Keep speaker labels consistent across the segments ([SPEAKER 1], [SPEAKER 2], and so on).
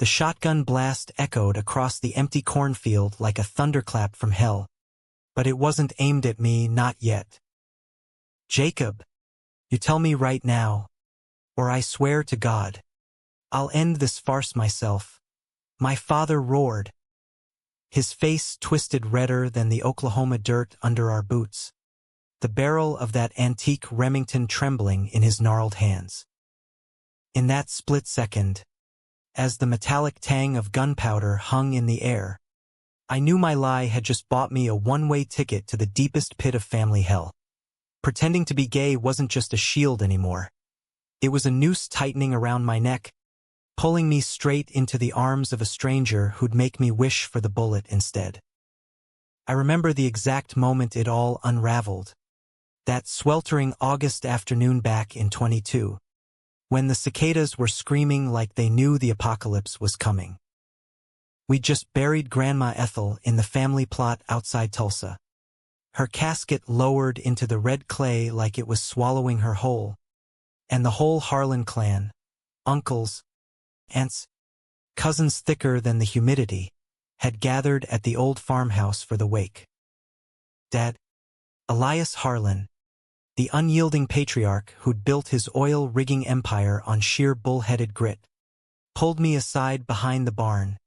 [SPEAKER 1] The shotgun blast echoed across the empty cornfield like a thunderclap from hell. But it wasn't aimed at me, not yet. "Jacob, you tell me right now, or I swear to God, I'll end this farce myself," my father roared. His face twisted redder than the Oklahoma dirt under our boots, the barrel of that antique Remington trembling in his gnarled hands. In that split second, as the metallic tang of gunpowder hung in the air, I knew my lie had just bought me a one-way ticket to the deepest pit of family hell. Pretending to be gay wasn't just a shield anymore. It was a noose tightening around my neck, pulling me straight into the arms of a stranger who'd make me wish for the bullet instead. I remember the exact moment it all unraveled. That sweltering August afternoon back in 22, when the cicadas were screaming like they knew the apocalypse was coming. We'd just buried Grandma Ethel in the family plot outside Tulsa. Her casket lowered into the red clay like it was swallowing her whole, and the whole Harlan clan, uncles, aunts, cousins thicker than the humidity, had gathered at the old farmhouse for the wake. Dad, Elias Harlan, the unyielding patriarch who'd built his oil-rigging empire on sheer bull-headed grit, pulled me aside behind the barn,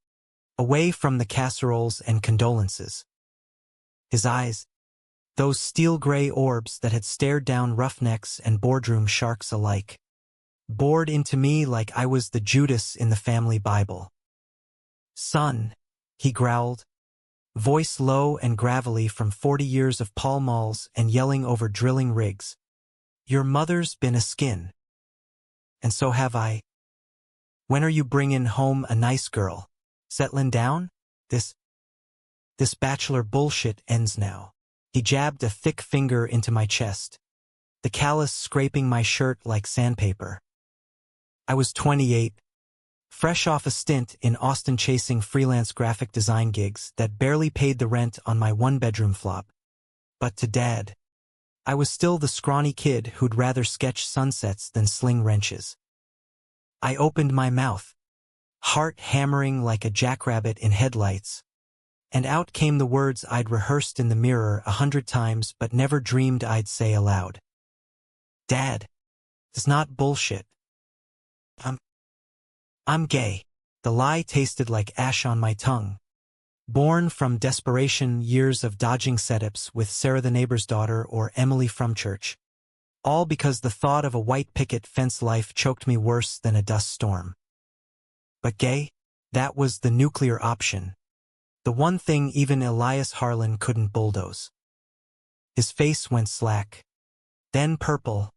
[SPEAKER 1] away from the casseroles and condolences. His eyes, those steel-gray orbs that had stared down roughnecks and boardroom sharks alike, bored into me like I was the Judas in the family Bible. "Son," he growled, voice low and gravelly from 40 years of Pall Malls and yelling over drilling rigs, "your mother's been a skin. And so have I. When are you bringin' home a nice girl? Settlin' down? This bachelor bullshit ends now." He jabbed a thick finger into my chest, the callus scraping my shirt like sandpaper. I was 28, fresh off a stint in Austin chasing freelance graphic design gigs that barely paid the rent on my one-bedroom flop. But to Dad, I was still the scrawny kid who'd rather sketch sunsets than sling wrenches. I opened my mouth, heart hammering like a jackrabbit in headlights, and out came the words I'd rehearsed in the mirror 100 times but never dreamed I'd say aloud. "Dad, it's not bullshit. I'm gay." The lie tasted like ash on my tongue. Born from desperation, years of dodging setups with Sarah the neighbor's daughter or Emily from church. All because the thought of a white picket fence life choked me worse than a dust storm. But gay? That was the nuclear option. The one thing even Elias Harlan couldn't bulldoze. His face went slack, then purple,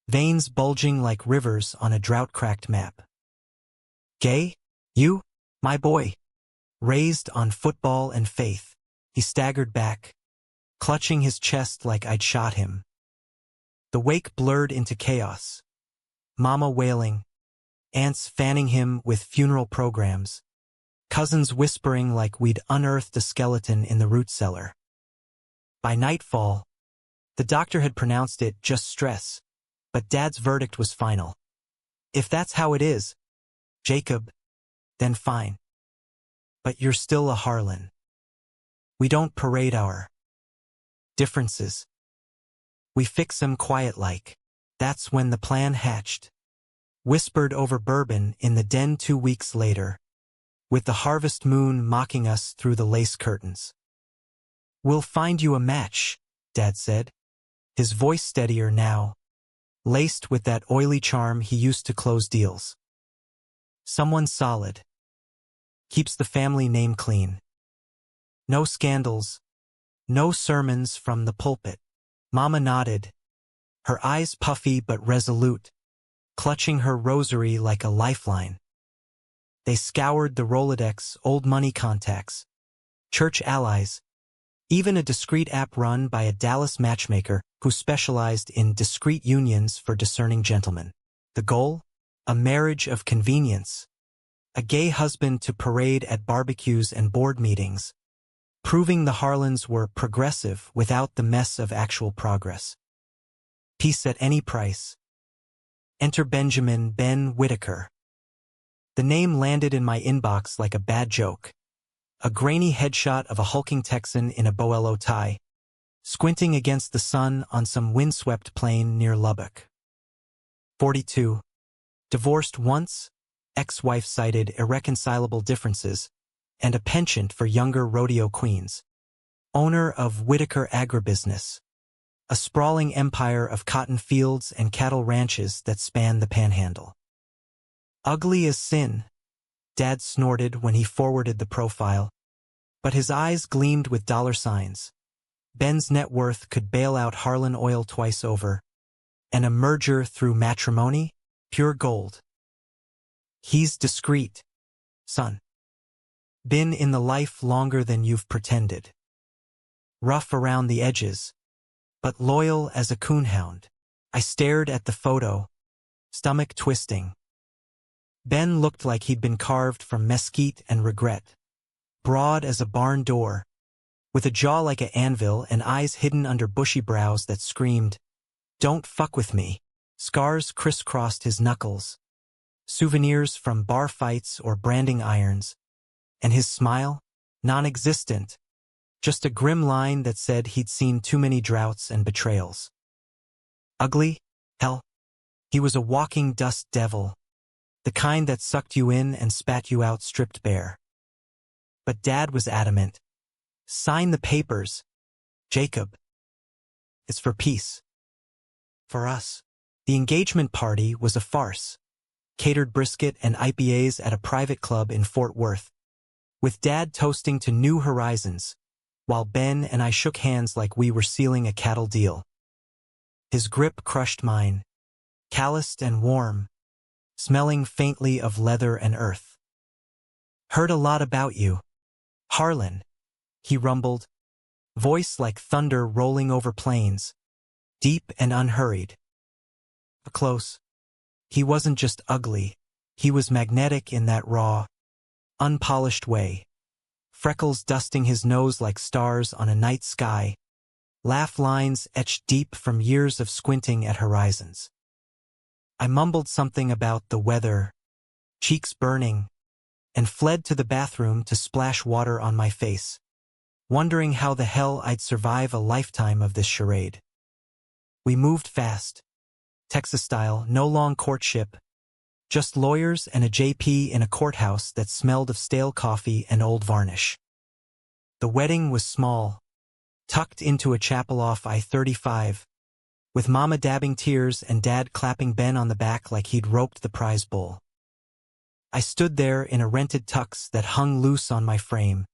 [SPEAKER 1] veins bulging like rivers on a drought-cracked map. "Gay? You? My boy? Raised on football and faith." He staggered back, clutching his chest like I'd shot him. The wake blurred into chaos. Mama wailing, aunts fanning him with funeral programs, cousins whispering like we'd unearthed a skeleton in the root cellar. By nightfall, the doctor had pronounced it just stress, but Dad's verdict was final. "If that's how it is, Jacob, then fine. But you're still a Harlan. We don't parade our differences. We fix 'em quiet-like." That's when the plan hatched, whispered over bourbon in the den 2 weeks later, with the harvest moon mocking us through the lace curtains. "We'll find you a match," Dad said, his voice steadier now, laced with that oily charm he used to close deals. "Someone solid. Keeps the family name clean. No scandals, no sermons from the pulpit." Mama nodded, her eyes puffy but resolute, clutching her rosary like a lifeline. They scoured the Rolodex, old money contacts, church allies, even a discreet app run by a Dallas matchmaker who specialized in discreet unions for discerning gentlemen. The goal? A marriage of convenience. A gay husband to parade at barbecues and board meetings, proving the Harlans were progressive without the mess of actual progress. Peace at any price. Enter Benjamin Ben Whitaker. The name landed in my inbox like a bad joke. A grainy headshot of a hulking Texan in a Boello tie, squinting against the sun on some windswept plain near Lubbock. 42. Divorced once, ex-wife cited irreconcilable differences, and a penchant for younger rodeo queens. Owner of Whitaker Agribusiness, a sprawling empire of cotton fields and cattle ranches that span the Panhandle. Ugly as sin, Dad snorted when he forwarded the profile, but his eyes gleamed with dollar signs. Ben's net worth could bail out Harlan Oil twice over, and a merger through matrimony, pure gold. He's discreet, son. Been in the life longer than you've pretended. Rough around the edges, but loyal as a coonhound. I stared at the photo, stomach twisting. Ben looked like he'd been carved from mesquite and regret. Broad as a barn door, with a jaw like an anvil and eyes hidden under bushy brows that screamed, "Don't fuck with me." Scars crisscrossed his knuckles, souvenirs from bar fights or branding irons, and his smile, non-existent, just a grim line that said he'd seen too many droughts and betrayals. Ugly? Hell, he was a walking dust devil, the kind that sucked you in and spat you out stripped bare. But Dad was adamant. Sign the papers, Jacob. It's for peace. For us. The engagement party was a farce. Catered brisket and IPAs at a private club in Fort Worth, with Dad toasting to new horizons, while Ben and I shook hands like we were sealing a cattle deal. His grip crushed mine, calloused and warm, smelling faintly of leather and earth. Heard a lot about you, Harlan, he rumbled, voice like thunder rolling over plains, deep and unhurried. Close. He wasn't just ugly, he was magnetic in that raw, unpolished way. Freckles dusting his nose like stars on a night sky, laugh lines etched deep from years of squinting at horizons. I mumbled something about the weather, cheeks burning, and fled to the bathroom to splash water on my face, wondering how the hell I'd survive a lifetime of this charade. We moved fast. Texas style, no long courtship, just lawyers and a JP in a courthouse that smelled of stale coffee and old varnish. The wedding was small, tucked into a chapel off I-35, with Mama dabbing tears and Dad clapping Ben on the back like he'd roped the prize bull. I stood there in a rented tux that hung loose on my frame,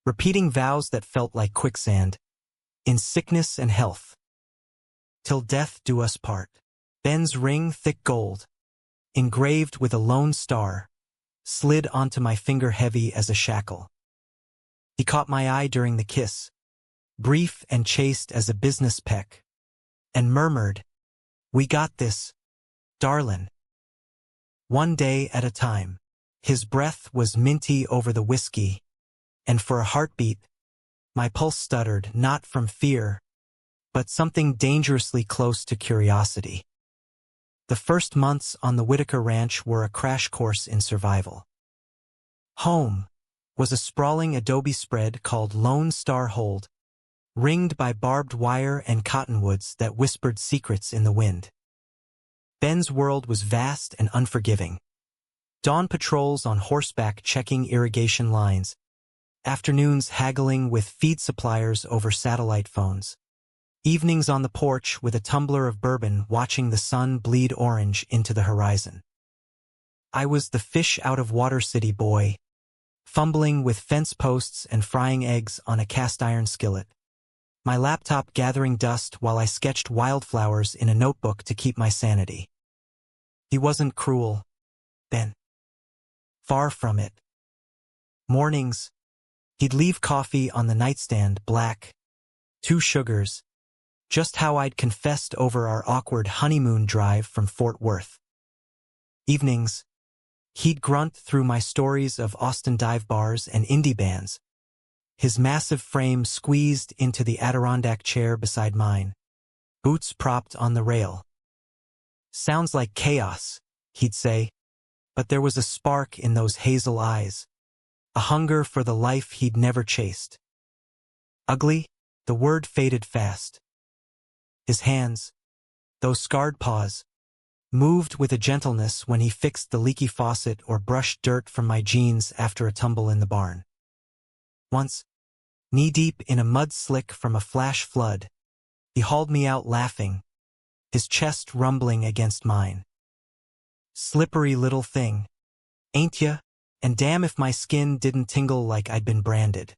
[SPEAKER 1] repeating vows that felt like quicksand, in sickness and health. Till death do us part. Ben's ring, thick gold, engraved with a lone star, slid onto my finger heavy as a shackle. He caught my eye during the kiss, brief and chaste as a business peck, and murmured, "We got this, darlin'." One day at a time. His breath was minty over the whiskey, and for a heartbeat, my pulse stuttered not from fear, but something dangerously close to curiosity. The first months on the Whitaker Ranch were a crash course in survival. Home was a sprawling adobe spread called Lone Star Hold, ringed by barbed wire and cottonwoods that whispered secrets in the wind. Ben's world was vast and unforgiving. Dawn patrols on horseback checking irrigation lines, afternoons haggling with feed suppliers over satellite phones. Evenings on the porch with a tumbler of bourbon watching the sun bleed orange into the horizon. I was the fish out of water city boy, fumbling with fence posts and frying eggs on a cast iron skillet. My laptop gathering dust while I sketched wildflowers in a notebook to keep my sanity. He wasn't cruel, Ben. Far from it. Mornings, he'd leave coffee on the nightstand black, 2 sugars, just how I'd confessed over our awkward honeymoon drive from Fort Worth. Evenings, he'd grunt through my stories of Austin dive bars and indie bands, his massive frame squeezed into the Adirondack chair beside mine, boots propped on the rail. "Sounds like chaos," he'd say, but there was a spark in those hazel eyes, a hunger for the life he'd never chased. Ugly, the word faded fast. His hands, those scarred paws, moved with a gentleness when he fixed the leaky faucet or brushed dirt from my jeans after a tumble in the barn. Once, knee-deep in a mud slick from a flash flood, he hauled me out laughing, his chest rumbling against mine. Slippery little thing, ain't ya? And damn if my skin didn't tingle like I'd been branded.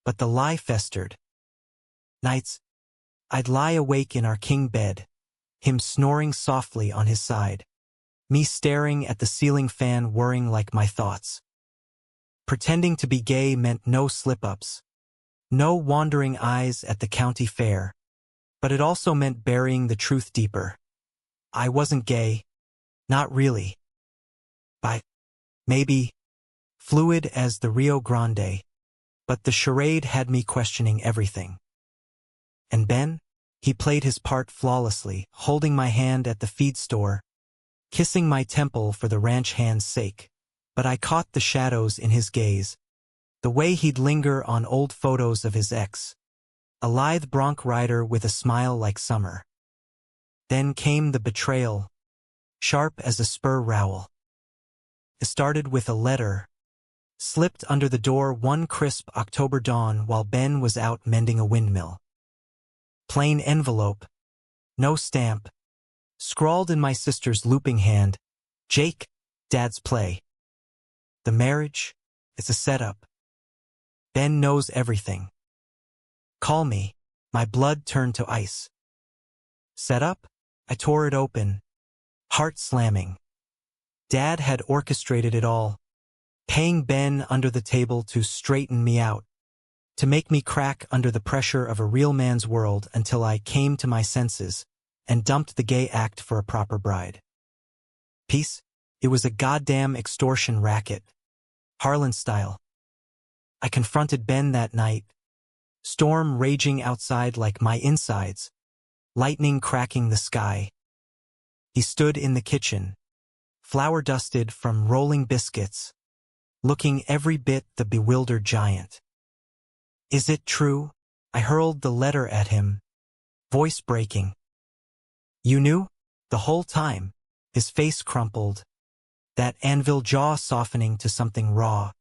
[SPEAKER 1] But the lie festered. Nights, I'd lie awake in our king bed, him snoring softly on his side, me staring at the ceiling fan whirring like my thoughts. Pretending to be gay meant no slip-ups, no wandering eyes at the county fair, but it also meant burying the truth deeper. I wasn't gay, not really. Maybe, fluid as the Rio Grande, but the charade had me questioning everything. And Ben? He played his part flawlessly, holding my hand at the feed store, kissing my temple for the ranch hand's sake. But I caught the shadows in his gaze, the way he'd linger on old photos of his ex, a lithe bronc rider with a smile like summer. Then came the betrayal, sharp as a spur rowel. It started with a letter, slipped under the door one crisp October dawn while Ben was out mending a windmill. Plain envelope, no stamp, scrawled in my sister's looping hand, Jake, Dad's play. The marriage, it's a setup. Ben knows everything. Call me. My blood turned to ice. Set up? I tore it open, heart slamming. Dad had orchestrated it all, paying Ben under the table to straighten me out, to make me crack under the pressure of a real man's world until I came to my senses and dumped the gay act for a proper bride. Peace? It was a goddamn extortion racket, Harlan style. I confronted Ben that night, storm raging outside like my insides, lightning cracking the sky. He stood in the kitchen, flour-dusted from rolling biscuits, looking every bit the bewildered giant. Is it true? I hurled the letter at him, voice breaking. You knew? The whole time, his face crumpled, that anvil jaw softening to something raw,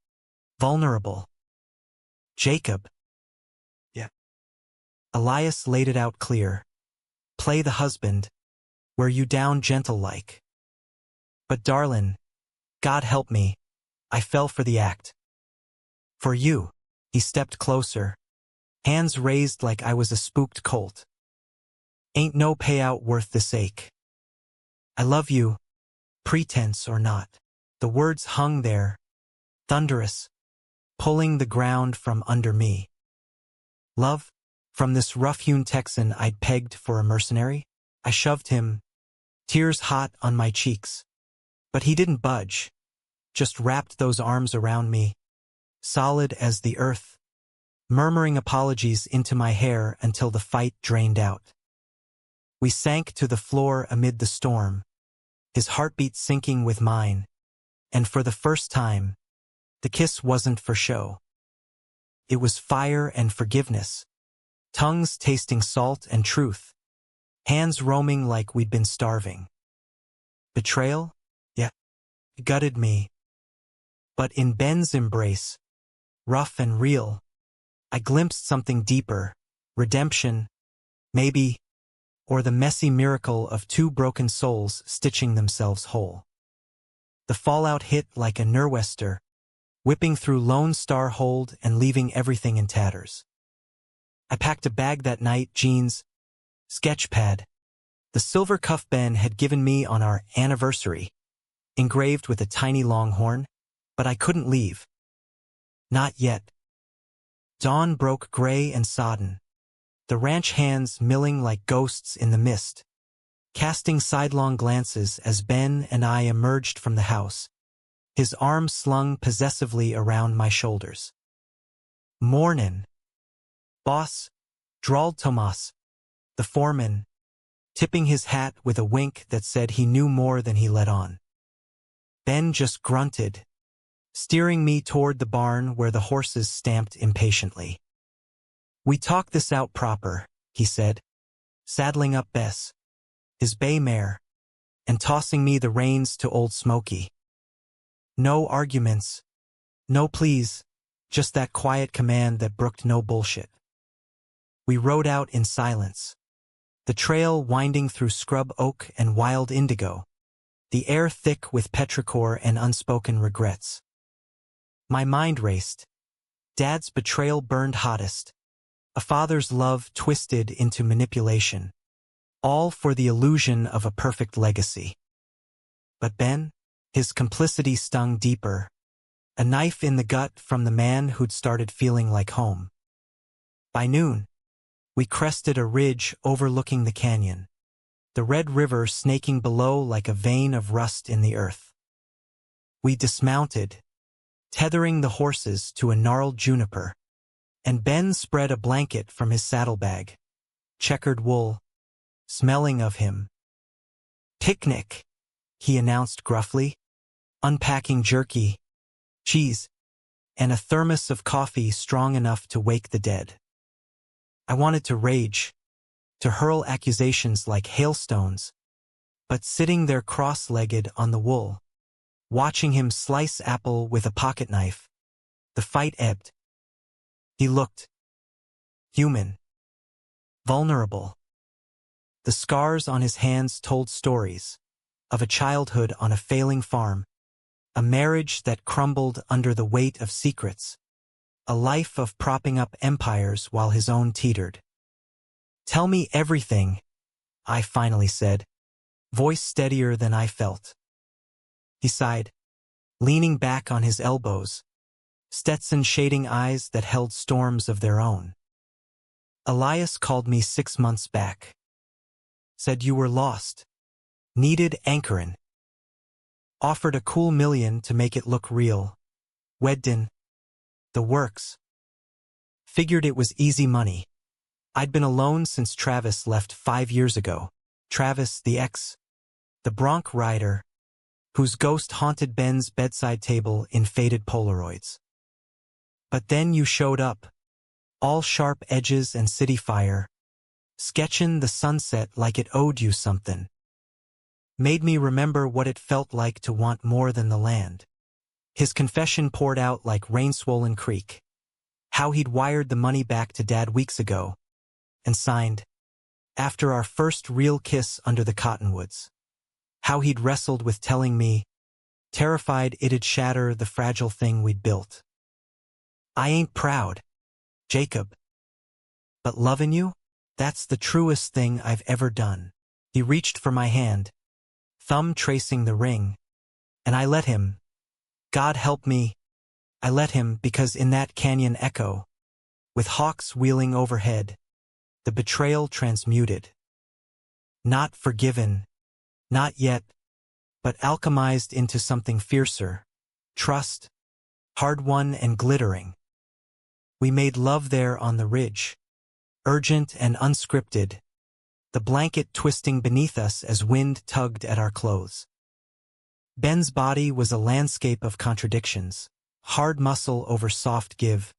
[SPEAKER 1] vulnerable. Jacob. Yeah. Elias laid it out clear. Play the husband, wear you down gentle-like. But darlin', God help me, I fell for the act. For you, he stepped closer, hands raised like I was a spooked colt. Ain't no payout worth this ache. I love you, pretense or not. The words hung there, thunderous, pulling the ground from under me. Love? From this rough-hewn Texan I'd pegged for a mercenary? I shoved him, tears hot on my cheeks. But he didn't budge, just wrapped those arms around me, solid as the earth, murmuring apologies into my hair until the fight drained out. We sank to the floor amid the storm, his heartbeat syncing with mine, and for the first time, the kiss wasn't for show. It was fire and forgiveness, tongues tasting salt and truth, hands roaming like we'd been starving. Betrayal? Yeah, it gutted me. But in Ben's embrace, rough and real, I glimpsed something deeper, redemption, maybe, or the messy miracle of two broken souls stitching themselves whole. The fallout hit like a nor'wester, whipping through Lone Star Hold and leaving everything in tatters. I packed a bag that night, jeans, sketch pad, the silver cuff Ben had given me on our anniversary, engraved with a tiny longhorn, but I couldn't leave. Not yet. Dawn broke gray and sodden, the ranch hands milling like ghosts in the mist, casting sidelong glances as Ben and I emerged from the house, his arm slung possessively around my shoulders. Mornin', boss, drawled Tomas, the foreman, tipping his hat with a wink that said he knew more than he let on. Ben just grunted, steering me toward the barn where the horses stamped impatiently. "We talk this out proper," he said, saddling up Bess, his bay mare, and tossing me the reins to Old Smoky. No arguments, no pleas, just that quiet command that brooked no bullshit. We rode out in silence, the trail winding through scrub oak and wild indigo, the air thick with petrichor and unspoken regrets. My mind raced. Dad's betrayal burned hottest, a father's love twisted into manipulation, all for the illusion of a perfect legacy. But Ben, his complicity stung deeper, a knife in the gut from the man who'd started feeling like home. By noon, we crested a ridge overlooking the canyon, the Red River snaking below like a vein of rust in the earth. We dismounted, tethering the horses to a gnarled juniper, and Ben spread a blanket from his saddlebag, checkered wool, smelling of him. "Picnic," he announced gruffly, unpacking jerky, cheese, and a thermos of coffee strong enough to wake the dead. I wanted to rage, to hurl accusations like hailstones, but sitting there cross-legged on the wool, watching him slice apple with a pocket knife, the fight ebbed. He looked human, vulnerable. The scars on his hands told stories of a childhood on a failing farm, a marriage that crumbled under the weight of secrets, a life of propping up empires while his own teetered. "Tell me everything," I finally said, voice steadier than I felt. He sighed, leaning back on his elbows, Stetson shading eyes that held storms of their own. "Elias called me 6 months back. Said you were lost. Needed anchorin'. Offered a cool $1 million to make it look real. Weddin'. The works. Figured it was easy money. I'd been alone since Travis left 5 years ago. Travis, the ex, the bronc rider, whose ghost haunted Ben's bedside table in faded Polaroids. But then you showed up, all sharp edges and city fire, sketchin' the sunset like it owed you something. Made me remember what it felt like to want more than the land." His confession poured out like rain-swollen creek. How he'd wired the money back to Dad weeks ago, and signed, "After our first real kiss under the cottonwoods." How he'd wrestled with telling me, terrified it'd shatter the fragile thing we'd built. "I ain't proud, Jacob. But lovin' you, that's the truest thing I've ever done." He reached for my hand, thumb tracing the ring, and I let him. God help me, I let him, because in that canyon echo, with hawks wheeling overhead, the betrayal transmuted. Not forgiven, not yet, but alchemized into something fiercer, trust, hard-won and glittering. We made love there on the ridge, urgent and unscripted, the blanket twisting beneath us as wind tugged at our clothes. Ben's body was a landscape of contradictions, hard muscle over soft give,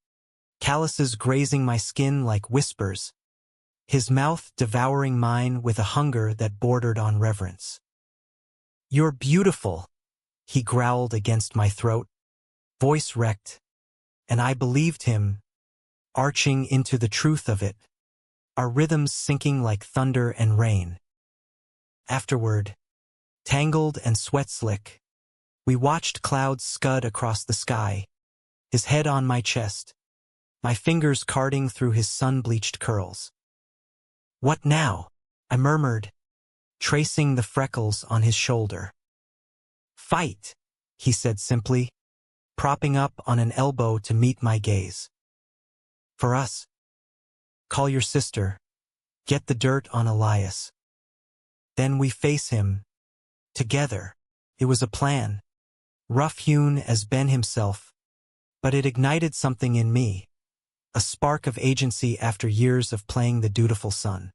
[SPEAKER 1] calluses grazing my skin like whispers, his mouth devouring mine with a hunger that bordered on reverence. "You're beautiful," he growled against my throat, voice wrecked, and I believed him, arching into the truth of it, our rhythms sinking like thunder and rain. Afterward, tangled and sweat-slick, we watched clouds scud across the sky, his head on my chest, my fingers carding through his sun-bleached curls. "What now?" I murmured, tracing the freckles on his shoulder. "Fight," he said simply, propping up on an elbow to meet my gaze. "For us. Call your sister. Get the dirt on Elias. Then we face him. Together." It was a plan, rough-hewn as Ben himself, but it ignited something in me, a spark of agency after years of playing the dutiful son.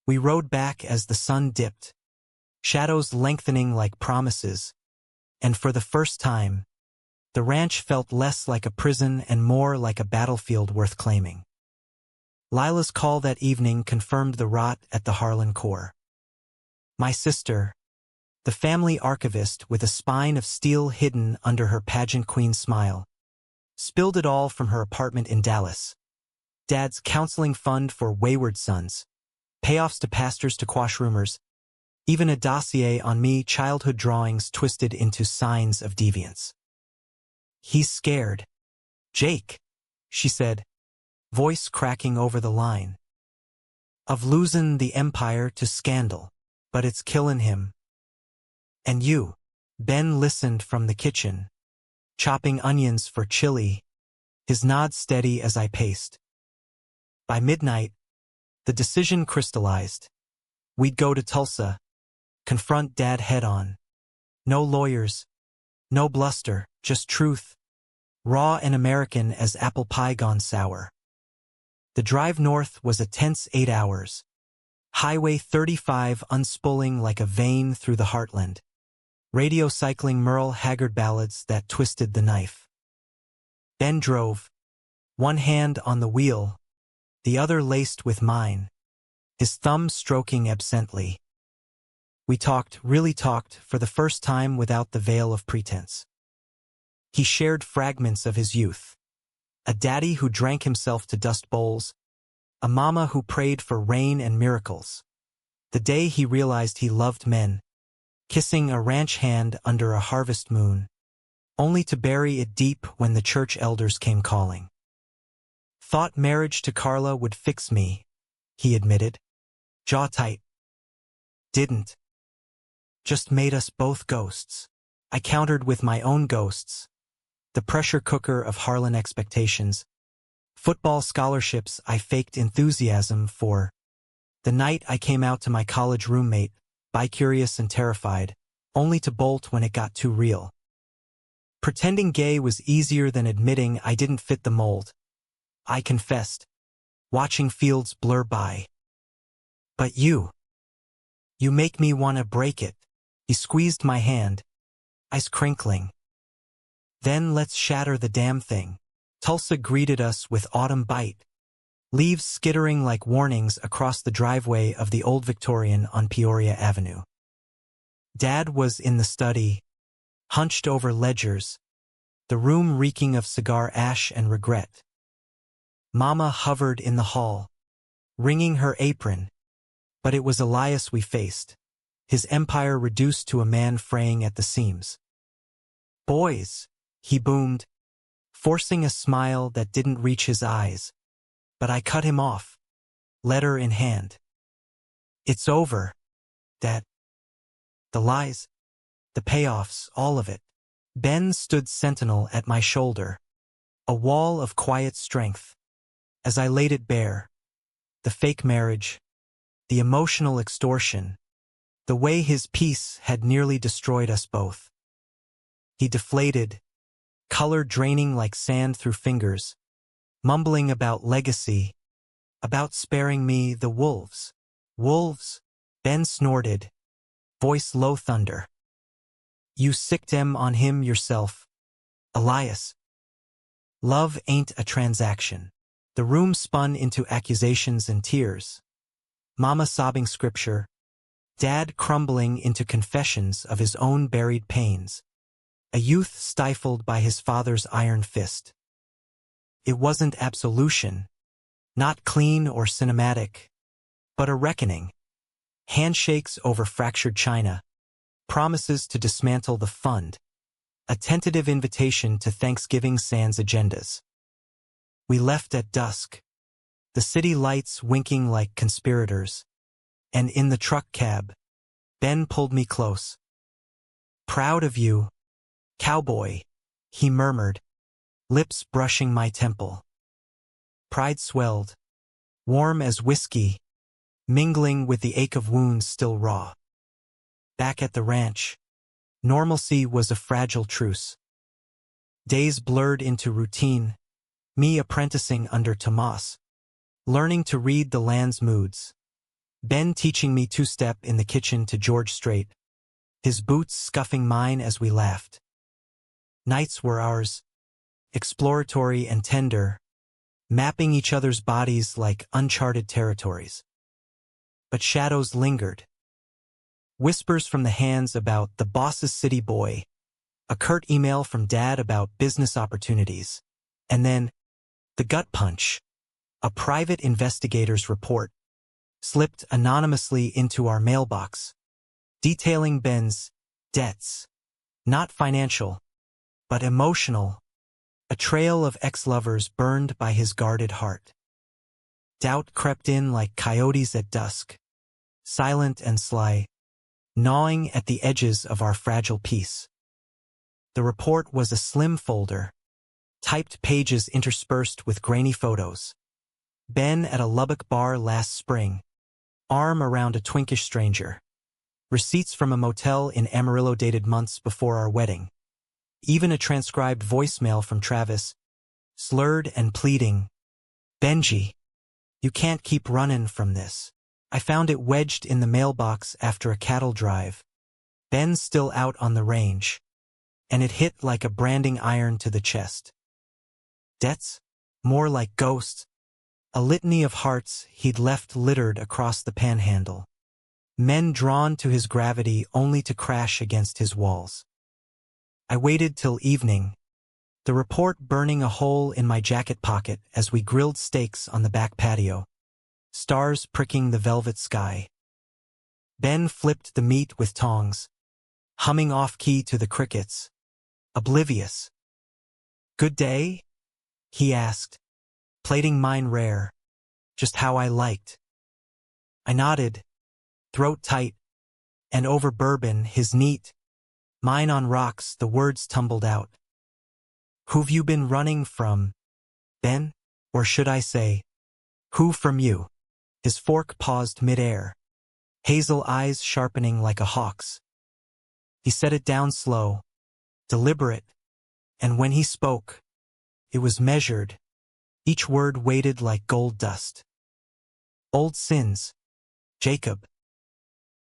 [SPEAKER 1] We rode back as the sun dipped, shadows lengthening like promises, and for the first time, the ranch felt less like a prison and more like a battlefield worth claiming. Lila's call that evening confirmed the rot at the Harlan core. My sister, the family archivist with a spine of steel hidden under her pageant queen smile, spilled it all from her apartment in Dallas. Dad's counseling fund for wayward sons, payoffs to pastors to quash rumors, even a dossier on me, childhood drawings twisted into signs of deviance. He's scared. Jake, she said, voice cracking over the line. Of losing the empire to scandal, but it's killing him. And you? Ben listened from the kitchen, chopping onions for chili, his nod steady as I paced. By midnight, the decision crystallized. We'd go to Tulsa, confront Dad head-on. No lawyers, no bluster, just truth, raw and American as apple pie gone sour. The drive north was a tense 8 hours. Highway 35 unspooling like a vein through the heartland. Radio cycling Merle Haggard ballads that twisted the knife. Ben drove, one hand on the wheel, the other laced with mine, his thumb stroking absently. We talked, really talked, for the first time without the veil of pretense. He shared fragments of his youth. A daddy who drank himself to dust bowls, a mama who prayed for rain and miracles. The day he realized he loved men, kissing a ranch hand under a harvest moon, only to bury it deep when the church elders came calling. Thought marriage to Carla would fix me, he admitted, jaw tight. Didn't. Just made us both ghosts. I countered with my own ghosts. The pressure cooker of Harlan expectations. Football scholarships I faked enthusiasm for. The night I came out to my college roommate, bi-curious and terrified, only to bolt when it got too real. Pretending gay was easier than admitting I didn't fit the mold. I confessed, watching fields blur by. But you make me want to break it. He squeezed my hand, ice crinkling. Then let's shatter the damn thing. Tulsa greeted us with autumn bite, leaves skittering like warnings across the driveway of the old Victorian on Peoria Avenue. Dad was in the study, hunched over ledgers, the room reeking of cigar ash and regret. Mama hovered in the hall, wringing her apron, but it was Elias we faced, his empire reduced to a man fraying at the seams. Boys, he boomed, forcing a smile that didn't reach his eyes, but I cut him off, letter in hand. It's over, Dad. The lies, the payoffs, all of it. Ben stood sentinel at my shoulder, a wall of quiet strength. As I laid it bare, the fake marriage, the emotional extortion, the way his peace had nearly destroyed us both. He deflated, color draining like sand through fingers, mumbling about legacy, about sparing me the wolves. Wolves, Ben snorted, voice low thunder. You sicked them on him yourself, Elias. Love ain't a transaction. The room spun into accusations and tears. Mama sobbing scripture, Dad crumbling into confessions of his own buried pains, a youth stifled by his father's iron fist. It wasn't absolution, not clean or cinematic, but a reckoning. Handshakes over fractured china, promises to dismantle the fund, a tentative invitation to Thanksgiving sans agendas. We left at dusk, the city lights winking like conspirators, and in the truck cab, Ben pulled me close. Proud of you, cowboy, he murmured, lips brushing my temple. Pride swelled, warm as whiskey, mingling with the ache of wounds still raw. Back at the ranch, normalcy was a fragile truce. Days blurred into routine, me apprenticing under Tomas, learning to read the land's moods. Ben teaching me two-step in the kitchen to George Strait, his boots scuffing mine as we laughed. Nights were ours, exploratory and tender, mapping each other's bodies like uncharted territories. But shadows lingered. Whispers from the hands about the boss's city boy, a curt email from Dad about business opportunities, and then the gut punch, a private investigator's report, slipped anonymously into our mailbox, detailing Ben's debts, not financial, but emotional, a trail of ex-lovers burned by his guarded heart. Doubt crept in like coyotes at dusk, silent and sly, gnawing at the edges of our fragile peace. The report was a slim folder, typed pages interspersed with grainy photos. Ben at a Lubbock bar last spring, arm around a twinkish stranger. Receipts from a motel in Amarillo dated months before our wedding. Even a transcribed voicemail from Travis, slurred and pleading. Benji, you can't keep running from this. I found it wedged in the mailbox after a cattle drive. Ben's still out on the range, and it hit like a branding iron to the chest. Debts? More like ghosts. A litany of hearts he'd left littered across the panhandle. Men drawn to his gravity only to crash against his walls. I waited till evening, the report burning a hole in my jacket pocket as we grilled steaks on the back patio, stars pricking the velvet sky. Ben flipped the meat with tongs, humming off-key to the crickets, oblivious. "Good day?" he asked, plating mine rare, just how I liked. I nodded, throat tight, and over bourbon, his neat, mine on rocks, the words tumbled out. "Who've you been running from, Ben? Or should I say, who from you?" His fork paused midair, hazel eyes sharpening like a hawk's. He set it down slow, deliberate, and when he spoke, it was measured, each word weighted like gold dust. Old sins, Jacob.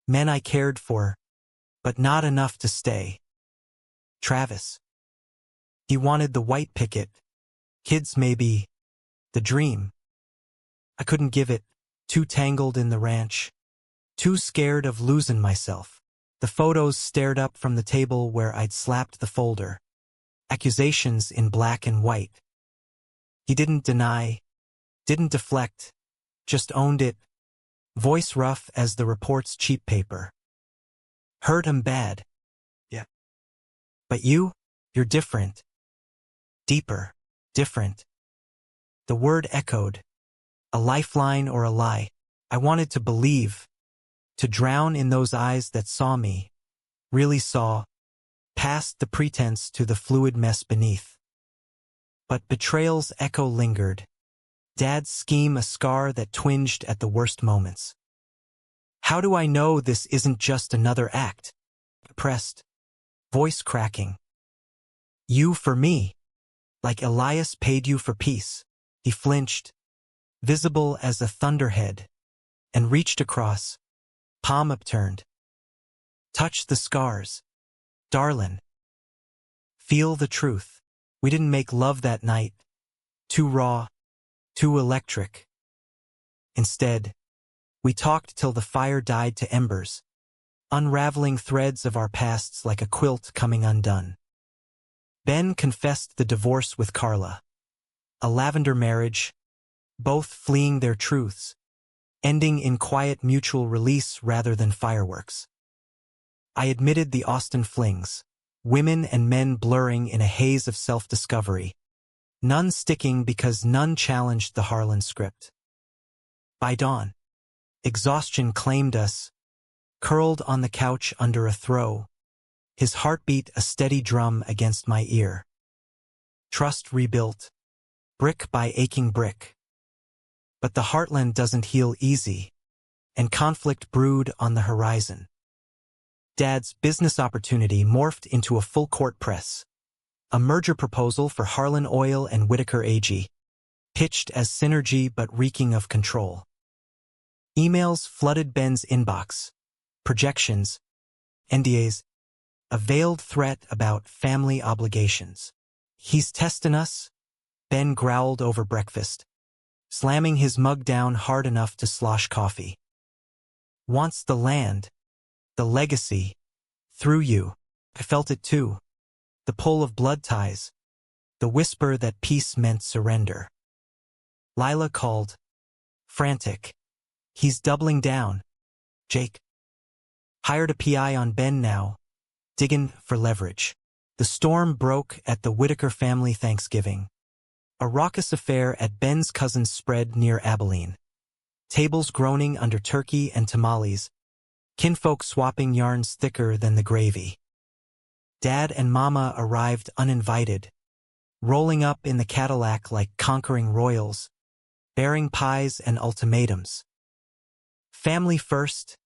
[SPEAKER 1] Men I cared for, but not enough to stay. Travis. He wanted the white picket, kids maybe, the dream. I couldn't give it, too tangled in the ranch, too scared of losing myself. The photos stared up from the table where I'd slapped the folder. Accusations in black and white. He didn't deny, didn't deflect, just owned it, voice rough as the report's cheap paper. Hurt him bad. Yeah. But you're different. Deeper, different. The word echoed. A lifeline or a lie. I wanted to believe, to drown in those eyes that saw me, really saw, past the pretense to the fluid mess beneath. But betrayal's echo lingered. Dad's scheme a scar that twinged at the worst moments. How do I know this isn't just another act? Pressed, voice cracking. You for me, like Elias paid you for peace. He flinched, visible as a thunderhead, and reached across, palm upturned. Touch the scars, darlin'. Feel the truth. We didn't make love that night. Too raw, too electric. Instead, we talked till the fire died to embers, unraveling threads of our pasts like a quilt coming undone. Ben confessed the divorce with Carla. A lavender marriage, both fleeing their truths, ending in quiet mutual release rather than fireworks. I admitted the Austin flings, women and men blurring in a haze of self-discovery, none sticking because none challenged the Harlan script. By dawn, exhaustion claimed us, curled on the couch under a throw, his heartbeat a steady drum against my ear. Trust rebuilt, brick by aching brick. But the heartland doesn't heal easy, and conflict brewed on the horizon. Dad's business opportunity morphed into a full-court press. A merger proposal for Harlan Oil and Whitaker AG, pitched as synergy but reeking of control. Emails flooded Ben's inbox, projections, NDAs, a veiled threat about family obligations. "He's testin' us," Ben growled over breakfast, slamming his mug down hard enough to slosh coffee. "Wants the land, the legacy, through you." I felt it too. The pull of blood ties, the whisper that peace meant surrender. Lila called, frantic. "He's doubling down, Jake. Hired a PI on Ben now, diggin' for leverage." The storm broke at the Whitaker family Thanksgiving. A raucous affair at Ben's cousin's spread near Abilene. Tables groaning under turkey and tamales, kinfolk swapping yarns thicker than the gravy. Dad and Mama arrived uninvited, rolling up in the Cadillac like conquering royals, bearing pies and ultimatums. "Family first,"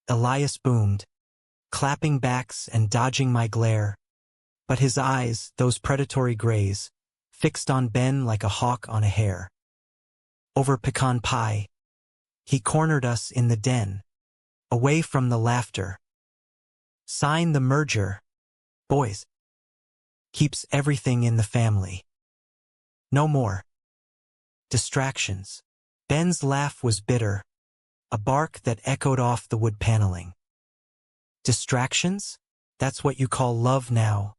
[SPEAKER 1] Elias boomed, clapping backs and dodging my glare, but his eyes, those predatory grays, fixed on Ben like a hawk on a hare. Over pecan pie, he cornered us in the den, away from the laughter. "Sign the merger, boys. Keeps everything in the family. No more distractions." Ben's laugh was bitter, a bark that echoed off the wood paneling. "Distractions? That's what you call love now,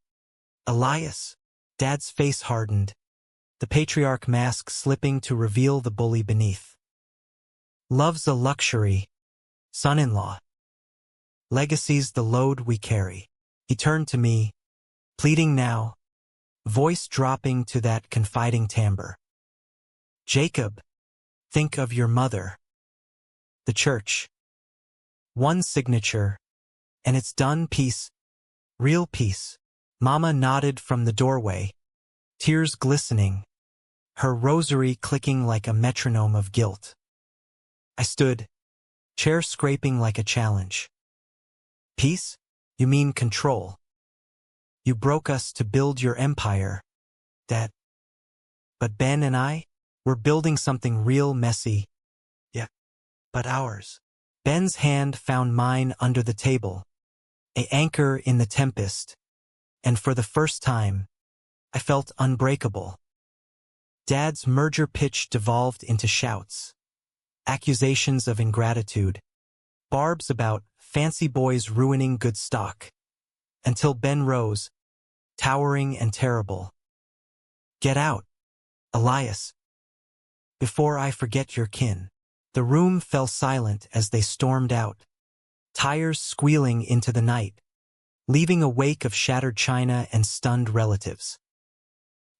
[SPEAKER 1] Elias?" Dad's face hardened, the patriarch mask slipping to reveal the bully beneath. "Love's a luxury, son-in-law. Legacy's the load we carry." He turned to me, pleading now, voice dropping to that confiding timbre. "Jacob, think of your mother. The church. One signature, and it's done. Peace. Real peace." Mama nodded from the doorway, tears glistening, her rosary clicking like a metronome of guilt. I stood, chair scraping like a challenge. "Peace? You mean control? You broke us to build your empire, Dad. But Ben and I, we're building something real messy. Yeah, but ours." Ben's hand found mine under the table, an anchor in the tempest, and for the first time, I felt unbreakable. Dad's merger pitch devolved into shouts, accusations of ingratitude, barbs about fancy boys ruining good stock, until Ben rose, towering and terrible. "Get out, Elias, before I forget your kin." The room fell silent as they stormed out, tires squealing into the night, leaving a wake of shattered china and stunned relatives.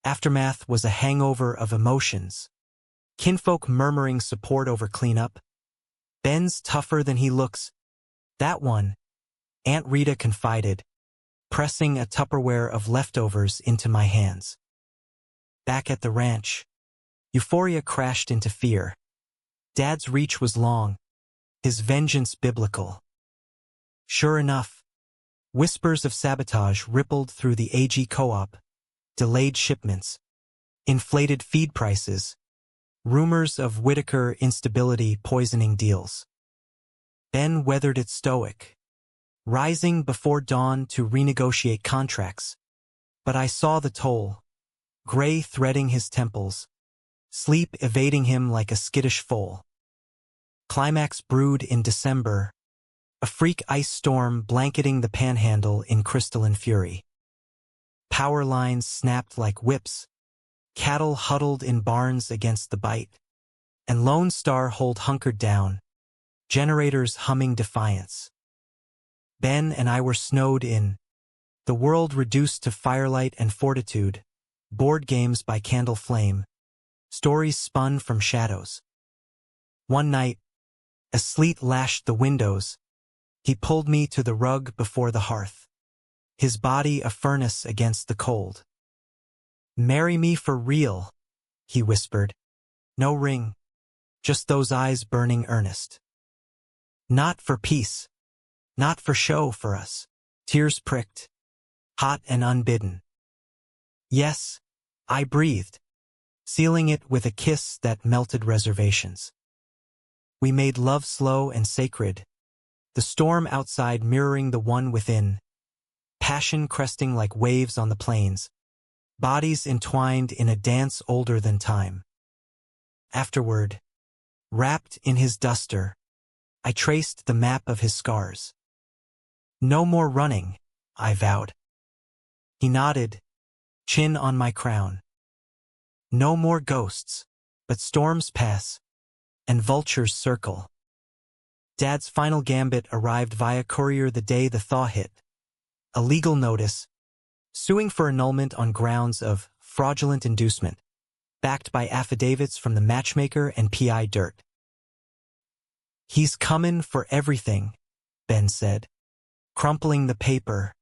[SPEAKER 1] Aftermath was a hangover of emotions, kinfolk murmuring support over cleanup. "Ben's tougher than he looks. That one," Aunt Rita confided, pressing a Tupperware of leftovers into my hands. Back at the ranch, euphoria crashed into fear. Dad's reach was long, his vengeance biblical. Sure enough, whispers of sabotage rippled through the AG co-op, delayed shipments, inflated feed prices, rumors of Whitaker instability poisoning deals. Ben weathered it stoic, rising before dawn to renegotiate contracts, but I saw the toll, gray threading his temples, sleep evading him like a skittish foal. Climax brewed in December, a freak ice storm blanketing the panhandle in crystalline fury. Power lines snapped like whips, cattle huddled in barns against the bite, and Lone Star hold hunkered down, generators humming defiance. Ben and I were snowed in, the world reduced to firelight and fortitude, board games by candle flame, stories spun from shadows. One night, as sleet lashed the windows, he pulled me to the rug before the hearth, his body a furnace against the cold. "Marry me for real," he whispered. "No ring, just those eyes burning earnest. Not for peace, not for show for us." Tears pricked, hot and unbidden. "Yes," I breathed, sealing it with a kiss that melted reservations. We made love slow and sacred, the storm outside mirroring the one within, passion cresting like waves on the plains, bodies entwined in a dance older than time. Afterward, wrapped in his duster, I traced the map of his scars. "No more running," I vowed. He nodded, chin on my crown. "No more ghosts, but storms pass, and vultures circle." Dad's final gambit arrived via courier the day the thaw hit. A legal notice, suing for annulment on grounds of fraudulent inducement, backed by affidavits from the matchmaker and PI Dirt. "He's comin' for everything," Ben said, crumpling the paper,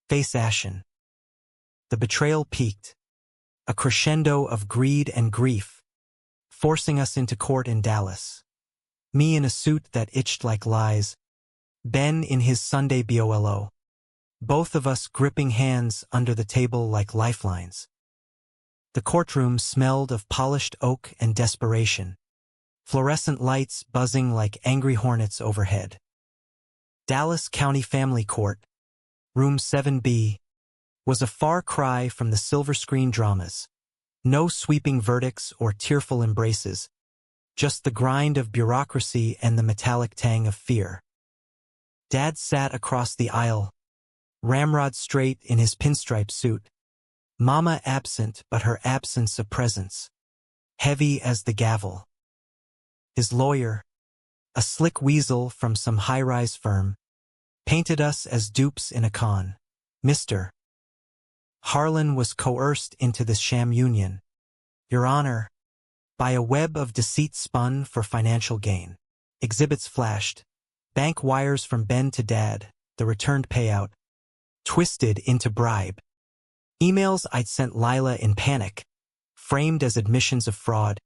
[SPEAKER 1] face ashen. The betrayal peaked, a crescendo of greed and grief, forcing us into court in Dallas. Me in a suit that itched like lies, Ben in his Sunday BOLO, both of us gripping hands under the table like lifelines. The courtroom smelled of polished oak and desperation, fluorescent lights buzzing like angry hornets overhead. Dallas County Family Court, Room 7B, was a far cry from the silver screen dramas. No sweeping verdicts or tearful embraces, just the grind of bureaucracy and the metallic tang of fear. Dad sat across the aisle, ramrod straight in his pinstripe suit, Mama absent but her absence a presence, heavy as the gavel. His lawyer, a slick weasel from some high-rise firm, painted us as dupes in a con. "Mr. Harlan was coerced into this sham union, Your Honor, by a web of deceit spun for financial gain." Exhibits flashed, bank wires from Ben to Dad, the returned payout, twisted into bribe. Emails I'd sent Lila in panic, framed as admissions of fraud.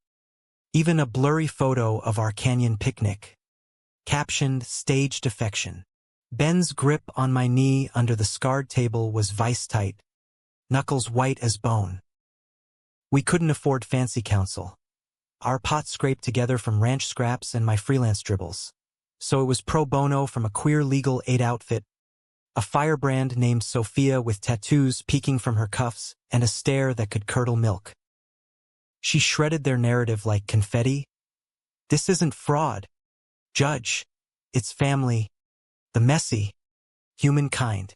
[SPEAKER 1] Even a blurry photo of our canyon picnic, captioned "Staged Affection." Ben's grip on my knee under the scarred table was vice-tight, knuckles white as bone. We couldn't afford fancy counsel. Our pot scraped together from ranch scraps and my freelance dribbles. So it was pro bono from a queer legal aid outfit, a firebrand named Sophia with tattoos peeking from her cuffs and a stare that could curdle milk. She shredded their narrative like confetti. "This isn't fraud, Judge. It's family, the messy, humankind.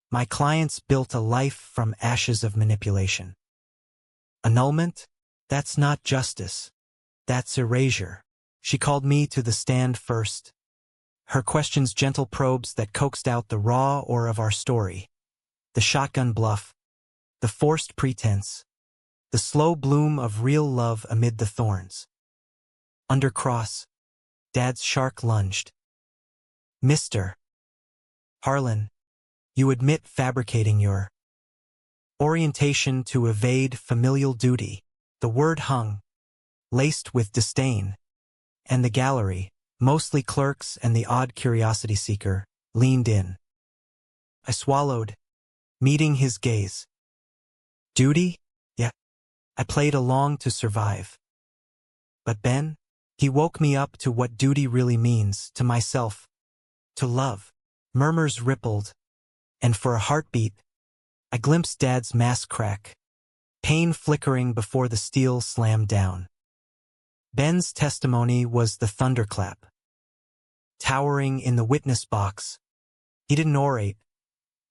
[SPEAKER 1] My clients built a life from ashes of manipulation. Annulment? That's not justice. That's erasure." She called me to the stand first, her questions gentle probes that coaxed out the raw ore of our story, the shotgun bluff, the forced pretense, the slow bloom of real love amid the thorns. Under cross, Dad's shark lunged. "Mr. Harlan, you admit fabricating your orientation to evade familial duty." The word hung, laced with disdain, and the gallery, mostly clerks and the odd curiosity seeker, leaned in. I swallowed, meeting his gaze. "Duty? Yeah." I played along to survive. But Ben, he woke me up to what duty really means, to myself, to love. Murmurs rippled, and for a heartbeat, I glimpsed Dad's mask crack, pain flickering before the steel slammed down. Ben's testimony was the thunderclap. Towering in the witness box, he didn't orate,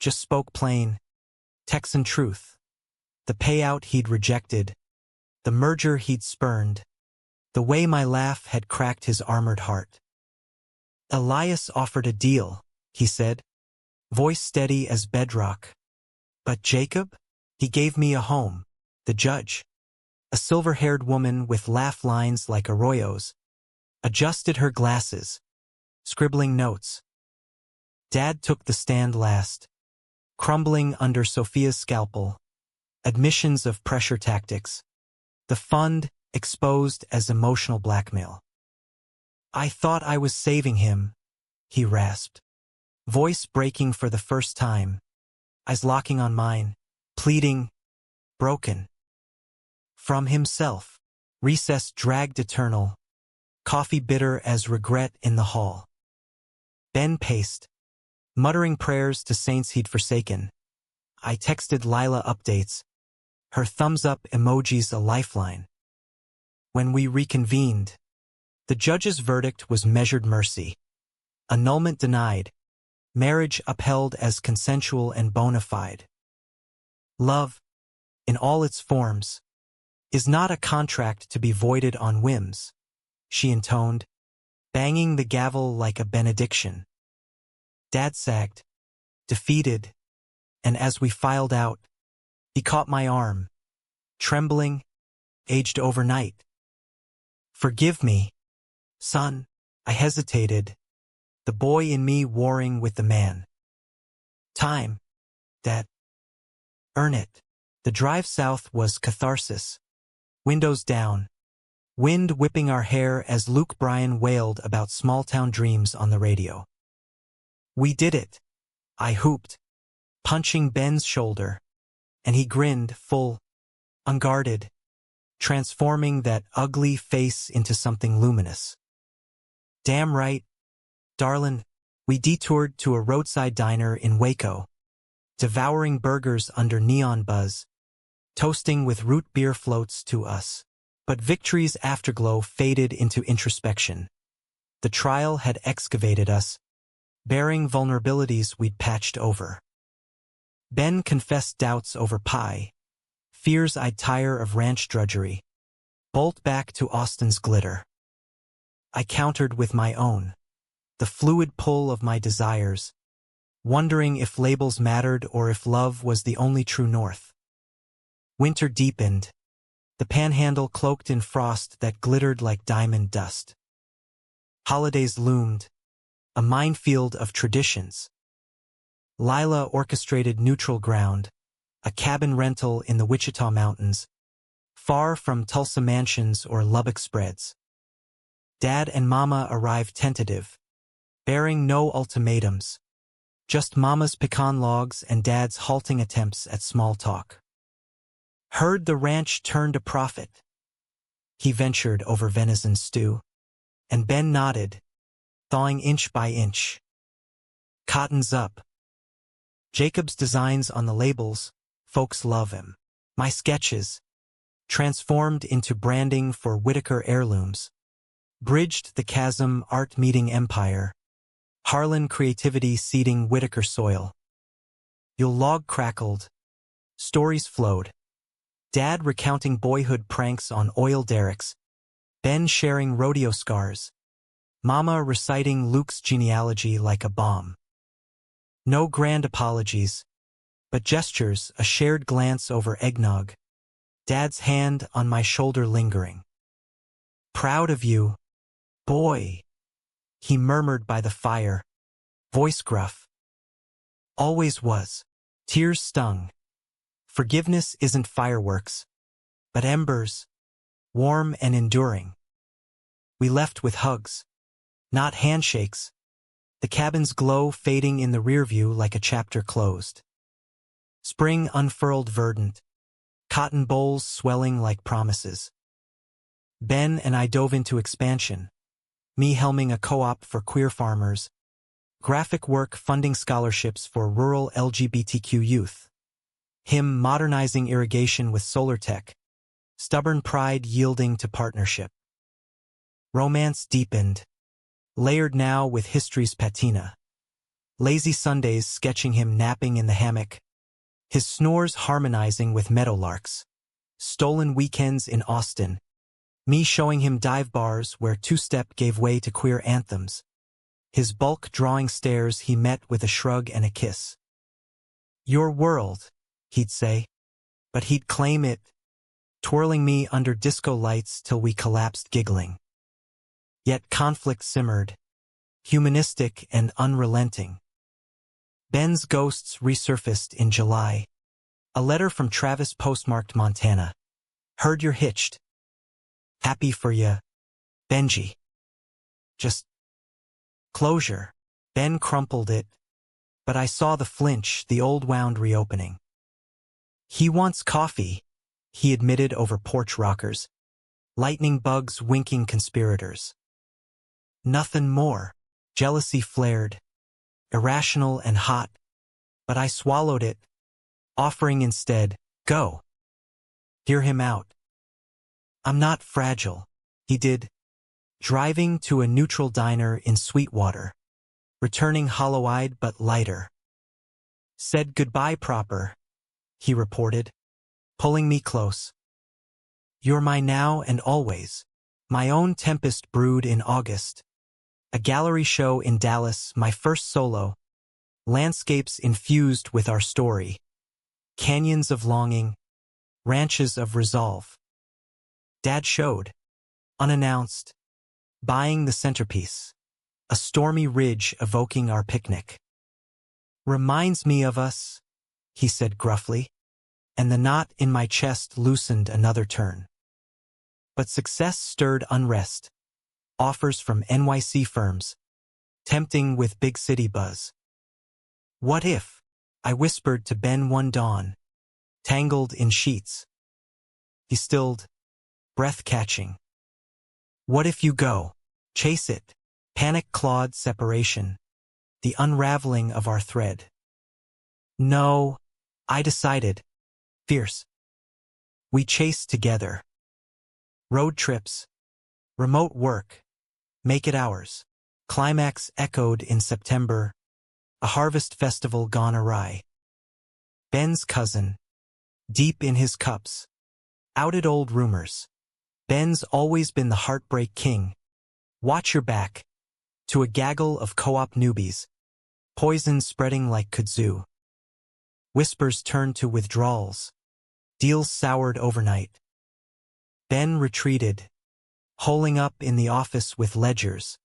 [SPEAKER 1] just spoke plain, Texan truth. The payout he'd rejected, the merger he'd spurned, the way my laugh had cracked his armored heart. "Elias offered a deal," he said, voice steady as bedrock. "But Jacob? He gave me a home." The judge, a silver-haired woman with laugh lines like Arroyo's, adjusted her glasses, scribbling notes. Dad took the stand last, crumbling under Sophia's scalpel, admissions of pressure tactics, the fund exposed as emotional blackmail. "I thought I was saving him," he rasped, voice breaking for the first time, eyes locking on mine, pleading, broken. From himself, recess dragged eternal, coffee bitter as regret in the hall. Ben paced, Muttering prayers to saints he'd forsaken, I texted Lila updates, her thumbs-up emojis a lifeline. When we reconvened, the judge's verdict was measured mercy. Annulment denied, marriage upheld as consensual and bona fide. Love, in all its forms, is not a contract to be voided on whims, she intoned, banging the gavel like a benediction. Dad sagged, defeated, and as we filed out, he caught my arm, trembling, aged overnight. Forgive me, son, I hesitated, the boy in me warring with the man. Time, Dad. Earn it. The drive south was catharsis. Windows down, wind whipping our hair as Luke Bryan wailed about small-town dreams on the radio. We did it, I whooped, punching Ben's shoulder, and he grinned, full, unguarded, transforming that ugly face into something luminous. Damn right, darlin', we detoured to a roadside diner in Waco, devouring burgers under neon buzz, toasting with root beer floats to us. But victory's afterglow faded into introspection. The trial had excavated us, bearing vulnerabilities we'd patched over. Ben confessed doubts over pie, fears I'd tire of ranch drudgery, bolt back to Austin's glitter. I countered with my own, the fluid pull of my desires, wondering if labels mattered or if love was the only true north. Winter deepened, the panhandle cloaked in frost that glittered like diamond dust. Holidays loomed, a minefield of traditions. Lila orchestrated neutral ground, a cabin rental in the Wichita Mountains, far from Tulsa mansions or Lubbock spreads. Dad and Mama arrived tentative, bearing no ultimatums, just Mama's pecan logs and Dad's halting attempts at small talk. Heard the ranch turned a profit. He ventured over venison stew, and Ben nodded, thawing inch by inch. Cotton's up. Jacob's designs on the labels, folks love him. My sketches, transformed into branding for Whitaker heirlooms, bridged the chasm art meeting empire, Harlan creativity seeding Whitaker soil. Your log crackled, stories flowed. Dad recounting boyhood pranks on oil derricks, Ben sharing rodeo scars, Mama reciting Luke's genealogy like a bomb. No grand apologies, but gestures, a shared glance over eggnog, Dad's hand on my shoulder lingering. Proud of you, boy, he murmured by the fire, voice gruff. Always was. Tears stung. Forgiveness isn't fireworks, but embers, warm and enduring. We left with hugs, not handshakes, the cabin's glow fading in the rearview like a chapter closed. Spring unfurled verdant, cotton bowls swelling like promises. Ben and I dove into expansion, me helming a co-op for queer farmers, graphic work funding scholarships for rural LGBTQ youth. Him modernizing irrigation with solar tech, stubborn pride yielding to partnership. Romance deepened, layered now with history's patina. Lazy Sundays sketching him napping in the hammock, his snores harmonizing with meadowlarks. Stolen weekends in Austin, me showing him dive bars where two-step gave way to queer anthems. His bulk drawing stares he met with a shrug and a kiss. Your world, he'd say, but he'd claim it, twirling me under disco lights till we collapsed giggling. Yet conflict simmered, humanistic and unrelenting. Ben's ghosts resurfaced in July. A letter from Travis postmarked Montana. Heard you're hitched. Happy for ya, Benji. Just closure. Ben crumpled it, but I saw the flinch, the old wound reopening. He wants coffee, he admitted over porch rockers, lightning bugs winking conspirators. Nothing more. Jealousy flared, irrational and hot, but I swallowed it, offering instead, go. Hear him out. I'm not fragile, he did, driving to a neutral diner in Sweetwater, returning hollow-eyed but lighter. Said goodbye proper, he reported, pulling me close. You're my now and always. My own Tempest brewed in August. A gallery show in Dallas, my first solo. Landscapes infused with our story. Canyons of longing, ranches of resolve. Dad showed, unannounced, buying the centerpiece. A stormy ridge evoking our picnic. Reminds me of us, he said gruffly, and the knot in my chest loosened another turn. But success stirred unrest. Offers from NYC firms, tempting with big city buzz. What if? I whispered to Ben one dawn, tangled in sheets. He stilled, breath-catching. What if you go? Chase it. Panic-clawed separation. The unraveling of our thread. No, I decided. Fierce. We chased together. Road trips. Remote work. Make it ours. Climax echoed in September. A harvest festival gone awry. Ben's cousin. Deep in his cups. Outed old rumors. Ben's always been the heartbreak king. Watch your back. To a gaggle of co-op newbies. Poison spreading like kudzu. Whispers turned to withdrawals. Deals soured overnight. Ben retreated, holing up in the office with ledgers,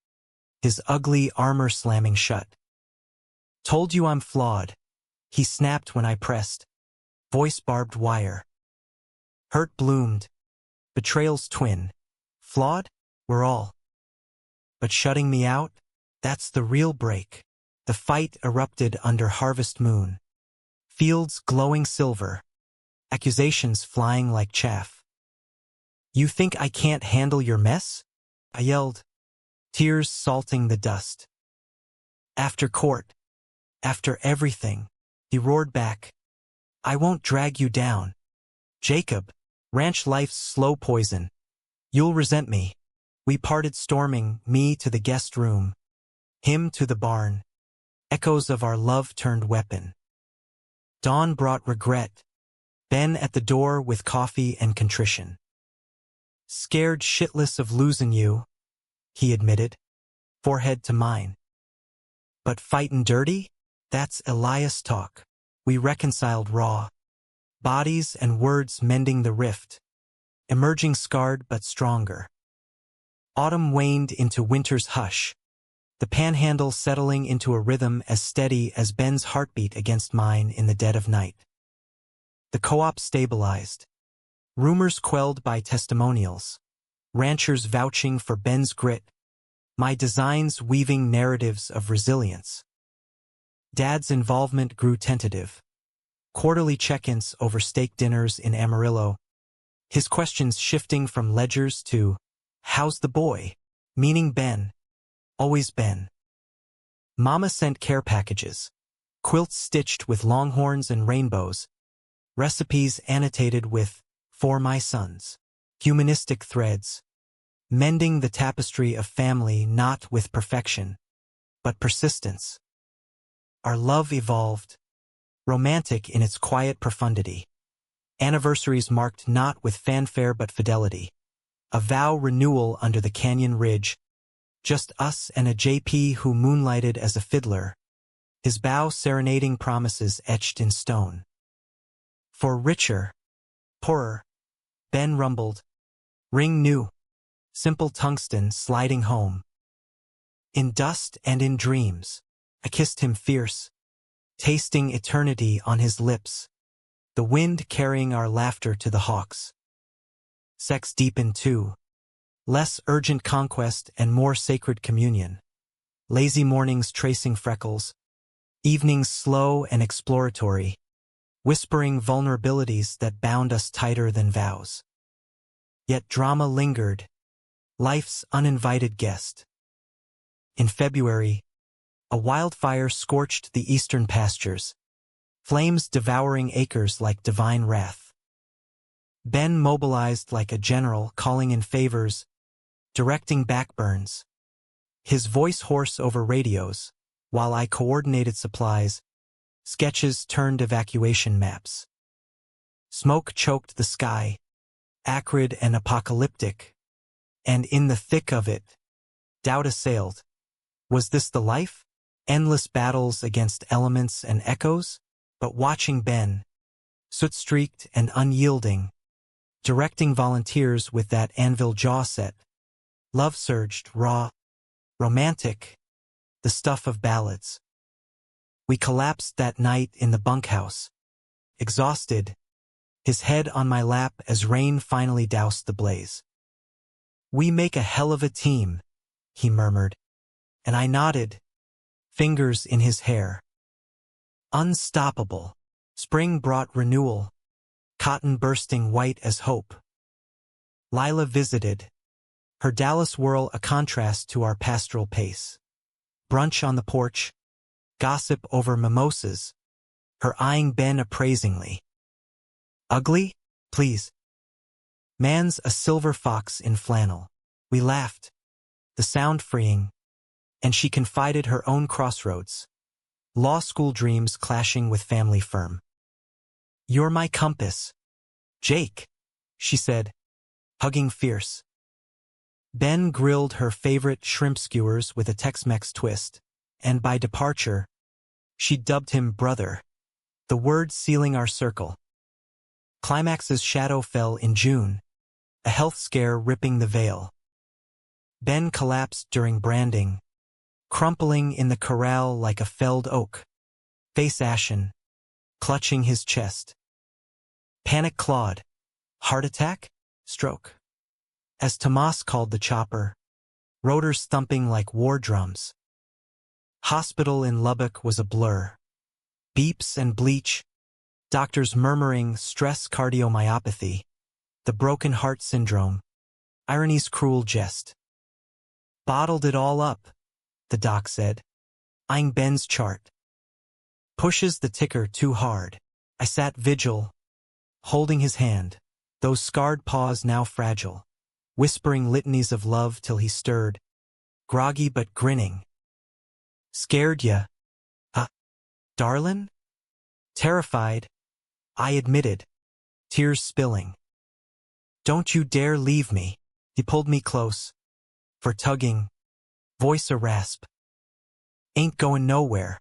[SPEAKER 1] his ugly armor slamming shut. Told you I'm flawed, he snapped when I pressed, voice barbed wire. Hurt bloomed, betrayal's twin. Flawed? We're all. But shutting me out? That's the real break. The fight erupted under harvest moon. Fields glowing silver. Accusations flying like chaff. You think I can't handle your mess? I yelled, tears salting the dust. After court, after everything, he roared back. I won't drag you down. Jacob, ranch life's slow poison. You'll resent me. We parted storming, me to the guest room, him to the barn. Echoes of our love turned weapon. Dawn brought regret. Ben at the door with coffee and contrition. Scared shitless of losing you, he admitted, forehead to mine. But fightin' dirty? That's Elias talk. We reconciled raw. Bodies and words mending the rift. Emerging scarred but stronger. Autumn waned into winter's hush. The panhandle settling into a rhythm as steady as Ben's heartbeat against mine in the dead of night. The co-op stabilized. Rumors quelled by testimonials. Ranchers vouching for Ben's grit. My designs weaving narratives of resilience. Dad's involvement grew tentative. Quarterly check-ins over steak dinners in Amarillo. His questions shifting from ledgers to, how's the boy? Meaning Ben. Always Ben. Mama sent care packages. Quilts stitched with longhorns and rainbows. Recipes annotated with, for my sons. Humanistic threads. Mending the tapestry of family not with perfection, but persistence. Our love evolved. Romantic in its quiet profundity. Anniversaries marked not with fanfare but fidelity. A vow renewal under the canyon ridge. Just us and a JP who moonlighted as a fiddler. His bow serenading promises etched in stone. For richer, poorer, Ben rumbled. Ring new. Simple tungsten sliding home. In dust and in dreams, I kissed him fierce, tasting eternity on his lips, the wind carrying our laughter to the hawks. Sex deepened too, less urgent conquest and more sacred communion. Lazy mornings tracing freckles, evenings slow and exploratory, whispering vulnerabilities that bound us tighter than vows. Yet drama lingered, life's uninvited guest. In February, A wildfire scorched the eastern pastures, flames devouring acres like divine wrath. Ben mobilized like a general calling in favors, directing backburns. His voice hoarse over radios, while I coordinated supplies, sketches turned evacuation maps. Smoke choked the sky, acrid and apocalyptic, and in the thick of it, doubt assailed. Was this the life? Endless battles against elements and echoes? But watching Ben, soot-streaked and unyielding, directing volunteers with that anvil jaw set, love surged, raw, romantic, the stuff of ballads. We collapsed that night in the bunkhouse, exhausted, his head on my lap as rain finally doused the blaze. "We make a hell of a team," he murmured, and I nodded, fingers in his hair. Unstoppable. Spring brought renewal, cotton bursting white as hope. Lila visited, her Dallas whirl a contrast to our pastoral pace. Brunch on the porch, gossip over mimosas, her eyeing Ben appraisingly. "Ugly? Please." "Man's a silver fox in flannel." We laughed, the sound freeing, and she confided her own crossroads, law school dreams clashing with family firm. "You're my compass, Jake," she said, hugging fierce. Ben grilled her favorite shrimp skewers with a Tex-Mex twist, and by departure, she dubbed him brother, the word sealing our circle. Climax's shadow fell in June, a health scare ripping the veil. Ben collapsed during branding, crumpling in the corral like a felled oak, face ashen, clutching his chest. Panic clawed. Heart attack? Stroke. As Tomas called the chopper, rotors thumping like war drums. Hospital in Lubbock was a blur. Beeps and bleach, doctors murmuring stress cardiomyopathy, the broken heart syndrome, irony's cruel jest. "Bottled it all up," the doc said, eyeing Ben's chart. "Pushes the ticker too hard." I sat vigil, holding his hand, those scarred paws now fragile, whispering litanies of love till he stirred, groggy but grinning. "Scared ya? Darlin'?" Terrified, I admitted, tears spilling. "Don't you dare leave me." He pulled me close, for tugging, voice a rasp. "Ain't going nowhere.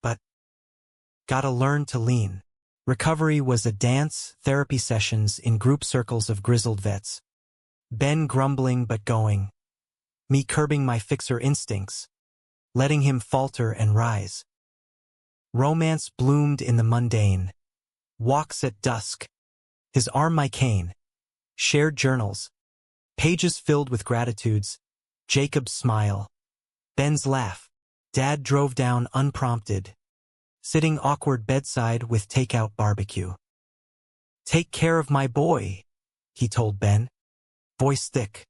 [SPEAKER 1] But gotta learn to lean." Recovery was a dance, therapy sessions in group circles of grizzled vets. Ben grumbling but going. Me curbing my fixer instincts, letting him falter and rise. Romance bloomed in the mundane. Walks at dusk. His arm my cane. Shared journals. Pages filled with gratitudes. Jacob's smile. Ben's laugh. Dad drove down unprompted, sitting awkward bedside with takeout barbecue. "Take care of my boy," he told Ben, voice thick.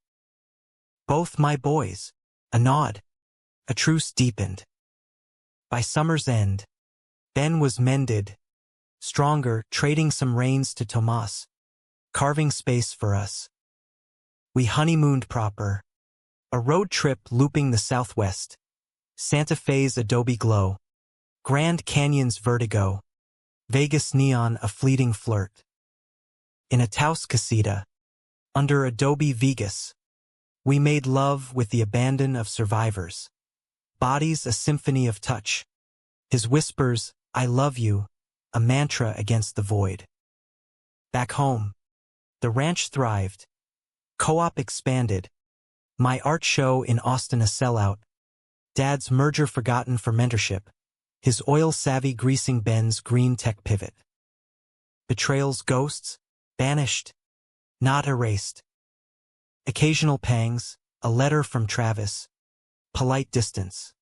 [SPEAKER 1] "Both my boys." A nod. A truce deepened. By summer's end, Ben was mended, stronger, trading some reins to Tomas, carving space for us. We honeymooned proper, a road trip looping the Southwest, Santa Fe's adobe glow, Grand Canyon's vertigo, Vegas neon a fleeting flirt. In a Taos casita, under adobe Vegas, we made love with the abandon of survivors. Bodies a symphony of touch. His whispers, "I love you," a mantra against the void. Back home, the ranch thrived. Co-op expanded. My art show in Austin a sellout. Dad's merger forgotten for mentorship. His oil-savvy greasing Ben's green tech pivot. Betrayal's ghosts, banished, not erased. Occasional pangs, a letter from Travis. Polite distance.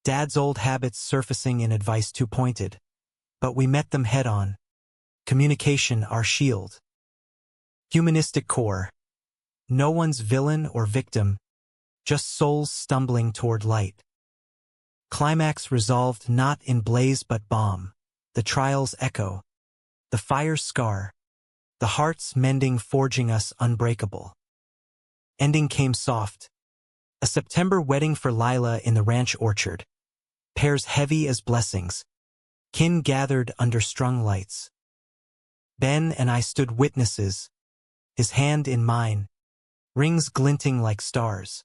[SPEAKER 1] Dad's old habits surfacing in advice too pointed. But we met them head-on. Communication our shield. Humanistic core. No one's villain or victim, just souls stumbling toward light. Climax resolved not in blaze but bomb. The trials echo. The fire's scar. The heart's mending forging us unbreakable. Ending came soft. A September wedding for Lila in the ranch orchard. Pears heavy as blessings. Kin gathered under strung lights. Ben and I stood witnesses, his hand in mine, rings glinting like stars.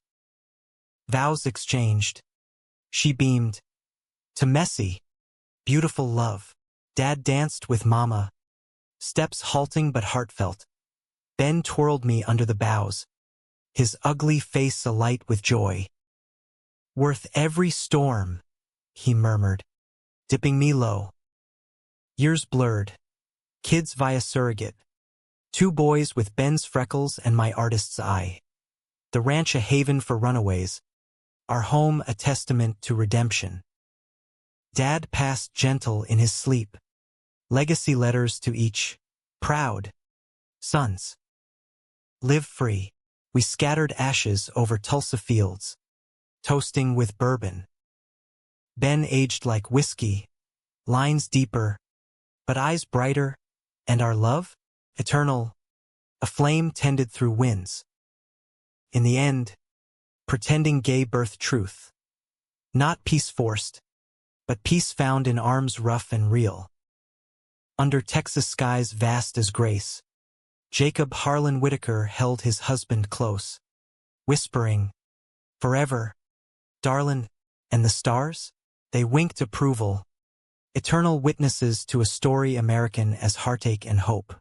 [SPEAKER 1] Vows exchanged. She beamed. To messy, beautiful love. Dad danced with Mama, steps halting but heartfelt. Ben twirled me under the boughs, his ugly face alight with joy. Worth every storm, he murmured, dipping me low. Years blurred. Kids via surrogate. 2 boys with Ben's freckles and my artist's eye. The ranch a haven for runaways. Our home a testament to redemption. Dad passed gentle in his sleep. Legacy letters to each. Proud. Sons. Live free. We scattered ashes over Tulsa fields, toasting with bourbon. Ben aged like whiskey, lines deeper, but eyes brighter, and our love? Eternal, a flame tended through winds. In the end, pretending gay birth truth. Not peace forced, but peace found in arms rough and real. Under Texas skies vast as grace, Jacob Harlan Whitaker held his husband close, whispering, "Forever, darlin'," and the stars? They winked approval, eternal witnesses to a story American as heartache and hope.